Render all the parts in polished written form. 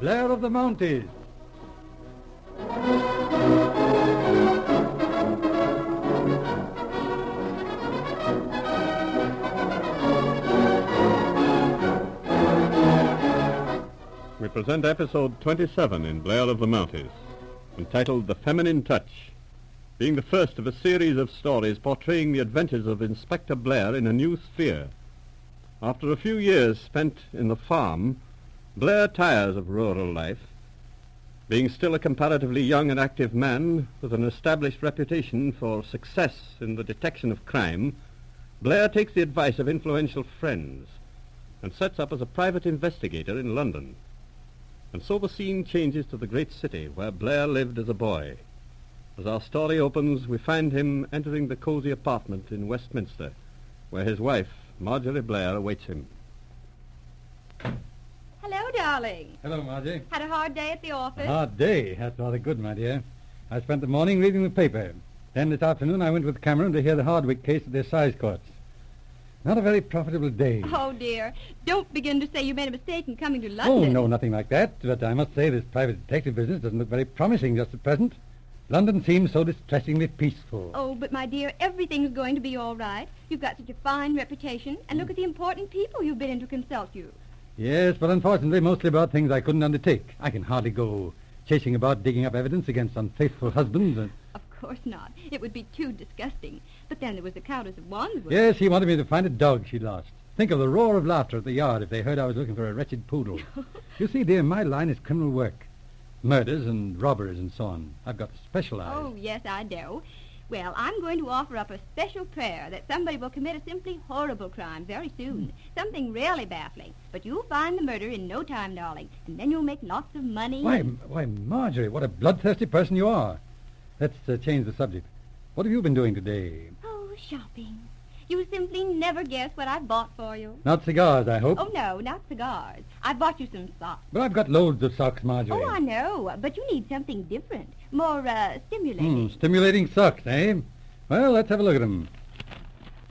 Blair of the Mounties. We present episode 27 in Blair of the Mounties, entitled The Feminine Touch, being the first of a series of stories portraying the adventures of Inspector Blair in a new sphere. After a few years spent in the farm, Blair tires of rural life. Being still a comparatively young and active man with an established reputation for success in the detection of crime, Blair takes the advice of influential friends and sets up as a private investigator in London. And so the scene changes to the great city where Blair lived as a boy. As our story opens, we find him entering the cozy apartment in Westminster, where his wife, Marjorie Blair, awaits him. Hello, darling. Hello, Margie. Had a hard day at the office? A hard day. That's rather good, my dear. I spent the morning reading the paper. Then this afternoon I went with Cameron to hear the Hardwick case at the assize courts. Not a very profitable day. Oh, dear. Don't begin to say you made a mistake in coming to Oh, London. no, nothing like that. But I must say this private detective business doesn't look very promising just at present. London seems so distressingly peaceful. Oh, but my dear, everything's going to be all right. You've got such a fine reputation, and look at the important people you've been in to consult you. Yes, but unfortunately mostly about things I couldn't undertake. I can hardly go chasing about digging up evidence against unfaithful husbands. Of course not. It would be too disgusting. But then there was the Countess of Wandsworth. Yes, he wanted me to find a dog she lost. Think of the roar of laughter at the yard if they heard I was looking for a wretched poodle. You see, dear, my line is criminal work. Murders and robberies and so on. I've got to specialize. Oh, yes, I do. Well, I'm going to offer up a special prayer that somebody will commit a simply horrible crime very soon. Something really baffling. But you'll find the murder in no time, darling. And then you'll make lots of money. Why, Marjorie, what a bloodthirsty person you are. Let's change the subject. What have you been doing today? Oh, shopping. You simply never guess what I bought for you. Not cigars, I hope. Oh, no, not cigars. I bought you some socks. But I've got loads of socks, Marjorie. Oh, I know, but you need something different. More, stimulating. Stimulating socks, eh? Well, let's have a look at them.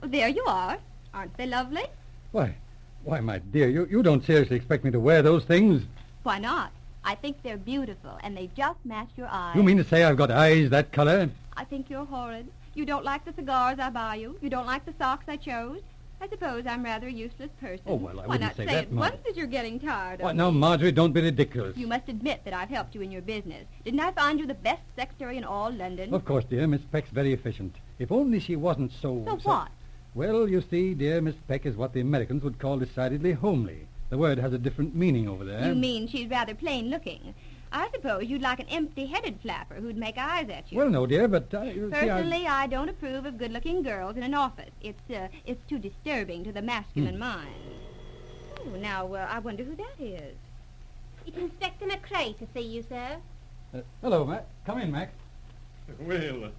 Well, there you are. Aren't they lovely? Why, my dear, you don't seriously expect me to wear those things? Why not? I think they're beautiful, and they just match your eyes. You mean to say I've got eyes that color? I think you're horrid. You don't like the cigars I buy you. You don't like the socks I chose. I suppose I'm rather a useless person. Oh, well, I Why wouldn't not say say that, at Marjorie. once that you're getting tired of Why, me? now, Marjorie, don't be ridiculous. You must admit that I've helped you in your business. Didn't I find you the best secretary in all London? Of course, dear, Miss Peck's very efficient. If only she wasn't so... So what? Well, you see, dear, Miss Peck is what the Americans would call decidedly homely. The word has a different meaning over there. You mean she's rather plain-looking. I suppose you'd like an empty-headed flapper who'd make eyes at you. Well, no, dear, but... you see, Personally, I don't approve of good-looking girls in an office. It's too disturbing to the masculine mind. Oh, now, I wonder who that is. It's Inspector McCrae to see you, sir. Hello, Mac. Come in, Mac. Well,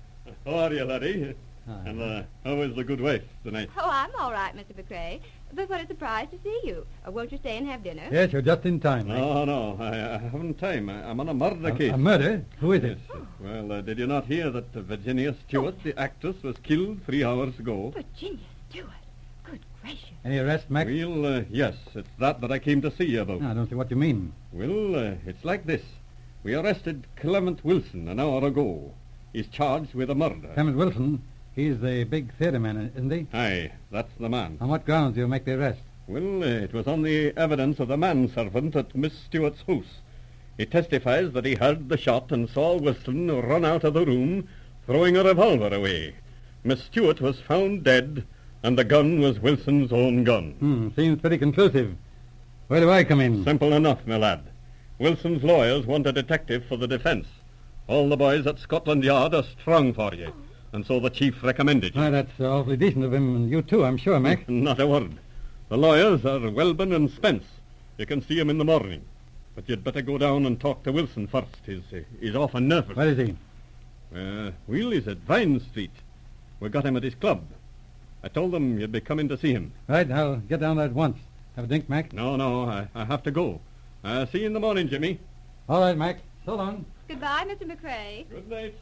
how are you, laddie? Hi. And how is the good wife tonight? Oh, I'm all right, Mr. McCrae. But what a surprise to see you. Won't you stay and have dinner? Yes, you're just in time, Mac. No, I haven't time. I'm on a murder case. A murder? Who is it? Yes. Well, did you not hear that Virginia Stewart, the actress, was killed 3 hours ago? Virginia Stewart. Good gracious. Any arrest, Mac? Well, yes, it's that I came to see you about. I don't see what you mean. Well, it's like this. We arrested Clement Wilson an hour ago. He's charged with a murder. Clement Wilson, he's the big theatre man, isn't he? Aye, that's the man. On what grounds do you make the arrest? Well, it was on the evidence of the manservant at Miss Stewart's house. He testifies that he heard the shot and saw Wilson run out of the room, throwing a revolver away. Miss Stewart was found dead, and the gun was Wilson's own gun. Seems pretty conclusive. Where do I come in? Simple enough, my lad. Wilson's lawyers want a detective for the defense. All the boys at Scotland Yard are strong for you, and so the chief recommended you. Why, that's awfully decent of him, and you too, I'm sure, Mac. Not a word. The lawyers are Welburn and Spence. You can see him in the morning. But you'd better go down and talk to Wilson first. He's often nervous. Where is he? Well, he's at Vine Street. We got him at his club. I told them you'd be coming to see him. Right, I'll get down there at once. Have a drink, Mac? No, I have to go. See you in the morning, Jimmy. All right, Mac. So long. Goodbye, Mr. McCrae. Good night.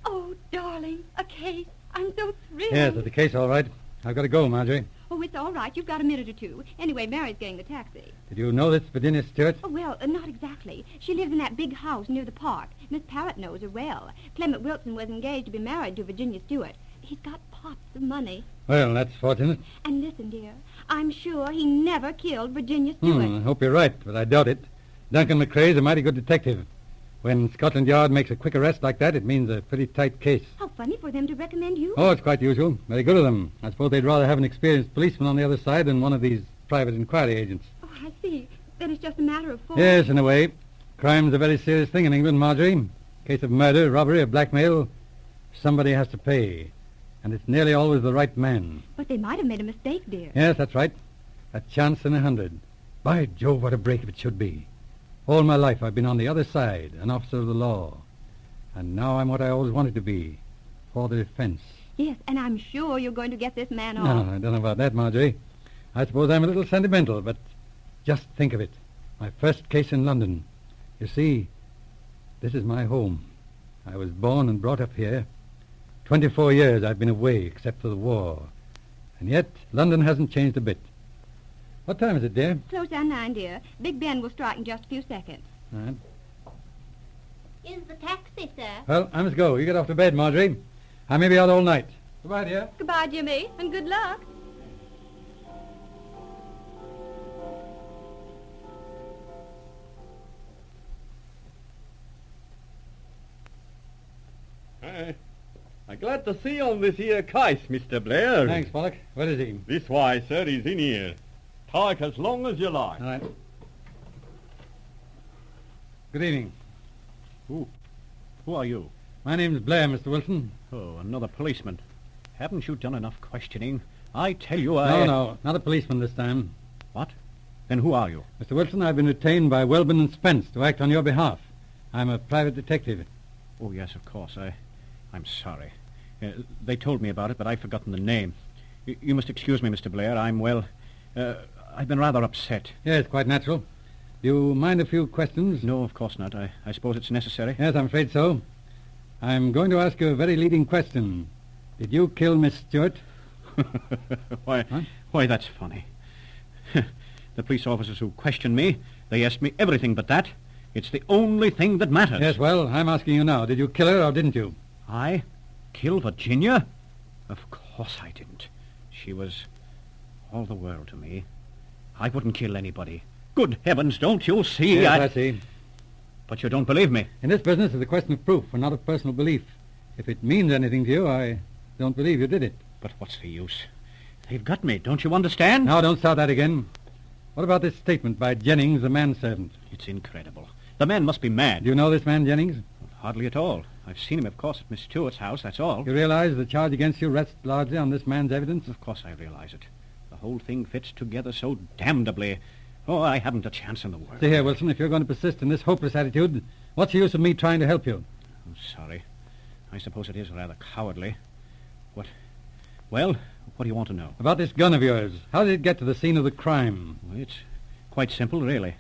Oh, darling, a case. I'm so thrilled. Yes, it's the case, all right. I've got to go, Marjorie. Oh, it's all right. You've got a minute or two. Anyway, Mary's getting the taxi. Did you know this Virginia Stewart? Oh, well, not exactly. She lives in that big house near the park. Miss Parrott knows her well. Clement Wilson was engaged to be married to Virginia Stewart. He's got pots of money. Well, that's fortunate. And listen, dear, I'm sure he never killed Virginia Stewart. I hope you're right, but I doubt it. Duncan McCrae's a mighty good detective. When Scotland Yard makes a quick arrest like that, it means a pretty tight case. How funny for them to recommend you. Oh, it's quite usual. Very good of them. I suppose they'd rather have an experienced policeman on the other side than one of these private inquiry agents. Oh, I see. Then it's just a matter of form. Yes, in a way. Crime's a very serious thing in England, Marjorie. Case of murder, robbery, or blackmail, somebody has to pay. And it's nearly always the right man. But they might have made a mistake, dear. Yes, that's right. A chance in 100. By Jove, what a break if it should be. All my life I've been on the other side, an officer of the law. And now I'm what I always wanted to be, for the defense. Yes, and I'm sure you're going to get this man off. No, I don't know about that, Marjorie. I suppose I'm a little sentimental, but just think of it. My first case in London. You see, this is my home. I was born and brought up here. 24 years I've been away, except for the war. And yet, London hasn't changed a bit. What time is it, dear? Close on 9, dear. Big Ben will strike in just a few seconds. All right. Is the taxi, sir? Well, I must go. You get off to bed, Marjorie. I may be out all night. Goodbye, dear. Goodbye, Jimmy, and good luck. I'm glad to see you on this here case, Mr. Blair. Thanks, Pollock. Where is he? This way, sir, he's in here. Talk as long as you like. All right. Good evening. Who are you? My name's Blair, Mr. Wilson. Oh, another policeman. Haven't you done enough questioning? I tell you, No, not a policeman this time. What? Then who are you? Mr. Wilson, I've been retained by Welbin and Spence to act on your behalf. I'm a private detective. Oh, yes, of course. I'm sorry. They told me about it, but I've forgotten the name. You must excuse me, Mr. Blair. I've been rather upset. Yes, quite natural. Do you mind a few questions? No, of course not. I suppose it's necessary. Yes, I'm afraid so. I'm going to ask you a very leading question. Did you kill Miss Stewart? Why, that's funny. The police officers who questioned me, they asked me everything but that. It's the only thing that matters. Yes, well, I'm asking you now. Did you kill her or didn't you? I? Kill Virginia? Of course I didn't. She was all the world to me. I wouldn't kill anybody. Good heavens, don't you see? Yes, I see. But you don't believe me. In this business, it's a question of proof and not of personal belief. If it means anything to you, I don't believe you did it. But what's the use? They've got me, don't you understand? Now, don't start that again. What about this statement by Jennings, the manservant? It's incredible. The man must be mad. Do you know this man, Jennings? Hardly at all. I've seen him, of course, at Miss Stewart's house, that's all. You realize the charge against you rests largely on this man's evidence? Of course I realize it. The whole thing fits together so damnably. Oh, I haven't a chance in the world. See here, Wilson, if you're going to persist in this hopeless attitude, what's the use of me trying to help you? I'm sorry. I suppose it is rather cowardly. Well, what do you want to know? About this gun of yours. How did it get to the scene of the crime? Well, it's quite simple, really.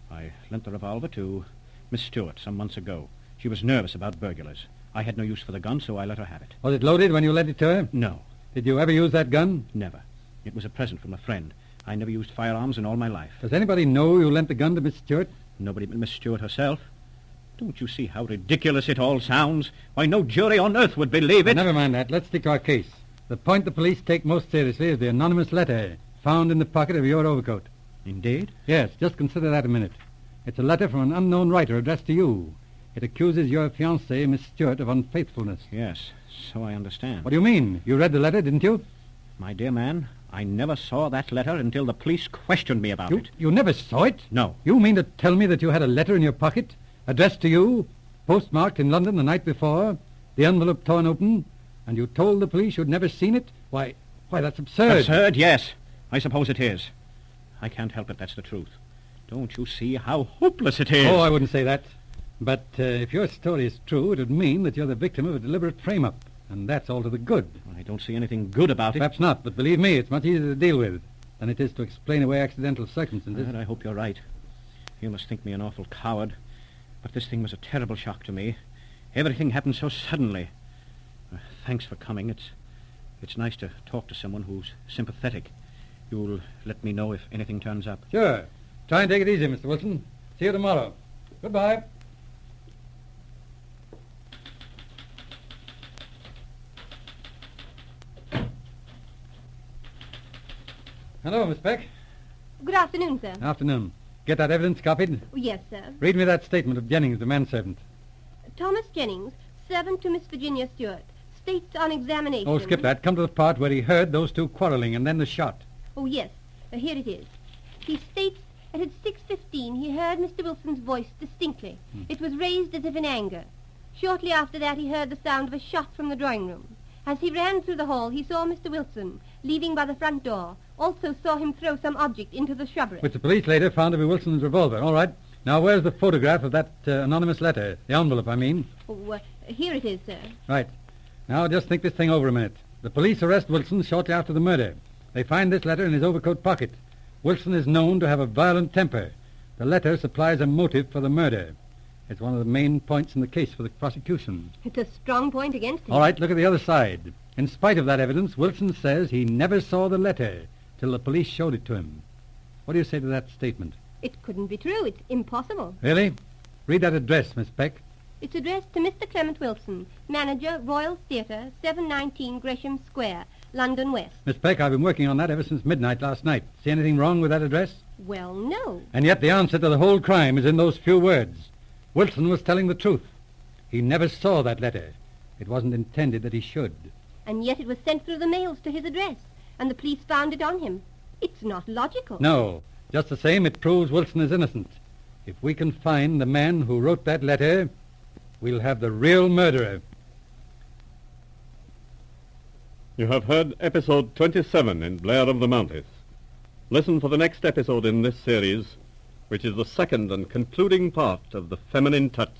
I lent the revolver to Miss Stewart some months ago. She was nervous about burglars. I had no use for the gun, so I let her have it. Was it loaded when you lent it to her? No. Did you ever use that gun? Never. It was a present from a friend. I never used firearms in all my life. Does anybody know you lent the gun to Miss Stewart? Nobody but Miss Stewart herself. Don't you see how ridiculous it all sounds? Why, no jury on earth would believe it. Never mind that. Let's stick to our case. The point the police take most seriously is the anonymous letter found in the pocket of your overcoat. Indeed? Yes, just consider that a minute. It's a letter from an unknown writer addressed to you. It accuses your fiancée, Miss Stewart, of unfaithfulness. Yes, so I understand. What do you mean? You read the letter, didn't you? My dear man, I never saw that letter until the police questioned me about it. You never saw it? No. You mean to tell me that you had a letter in your pocket, addressed to you, postmarked in London the night before, the envelope torn open, and you told the police you'd never seen it? Why, that's absurd. Absurd, yes. I suppose it is. I can't help it, that's the truth. Don't you see how hopeless it is? Oh, I wouldn't say that. But if your story is true, it would mean that you're the victim of a deliberate frame-up, and that's all to the good. I don't see anything good about it. Perhaps not, but believe me, it's much easier to deal with than it is to explain away accidental circumstances. I hope you're right. You must think me an awful coward, but this thing was a terrible shock to me. Everything happened so suddenly. Thanks for coming. It's nice to talk to someone who's sympathetic. You'll let me know if anything turns up. Sure. Try and take it easy, Mr. Wilson. See you tomorrow. Goodbye. Hello, Miss Peck. Good afternoon, sir. Afternoon. Get that evidence copied? Oh, yes, sir. Read me that statement of Jennings, the manservant. Thomas Jennings, servant to Miss Virginia Stewart, states on examination... Oh, skip that. Come to the part where he heard those two quarreling and then the shot. Oh, yes. Here it is. He states that at 6:15 he heard Mr. Wilson's voice distinctly. It was raised as if in anger. Shortly after that he heard the sound of a shot from the drawing room. As he ran through the hall, he saw Mr. Wilson leaving by the front door. Also saw him throw some object into the shrubbery. Which the police later found to be Wilson's revolver. All right. Now, where's the photograph of that anonymous letter? The envelope, I mean. Oh, here it is, sir. Right. Now, just think this thing over a minute. The police arrest Wilson shortly after the murder. They find this letter in his overcoat pocket. Wilson is known to have a violent temper. The letter supplies a motive for the murder. It's one of the main points in the case for the prosecution. It's a strong point against him. All right, look at the other side. In spite of that evidence, Wilson says he never saw the letter till the police showed it to him. What do you say to that statement? It couldn't be true. It's impossible. Really? Read that address, Miss Peck. It's addressed to Mr. Clement Wilson, manager, Royal Theatre, 719 Gresham Square, London West. Miss Peck, I've been working on that ever since midnight last night. See anything wrong with that address? Well, no. And yet the answer to the whole crime is in those few words. Wilson was telling the truth. He never saw that letter. It wasn't intended that he should. And yet it was sent through the mails to his address, and the police found it on him. It's not logical. No. Just the same, it proves Wilson is innocent. If we can find the man who wrote that letter, we'll have the real murderer. You have heard episode 27 in Blair of the Mounties. Listen for the next episode in this series, which is the second and concluding part of The Feminine Touch.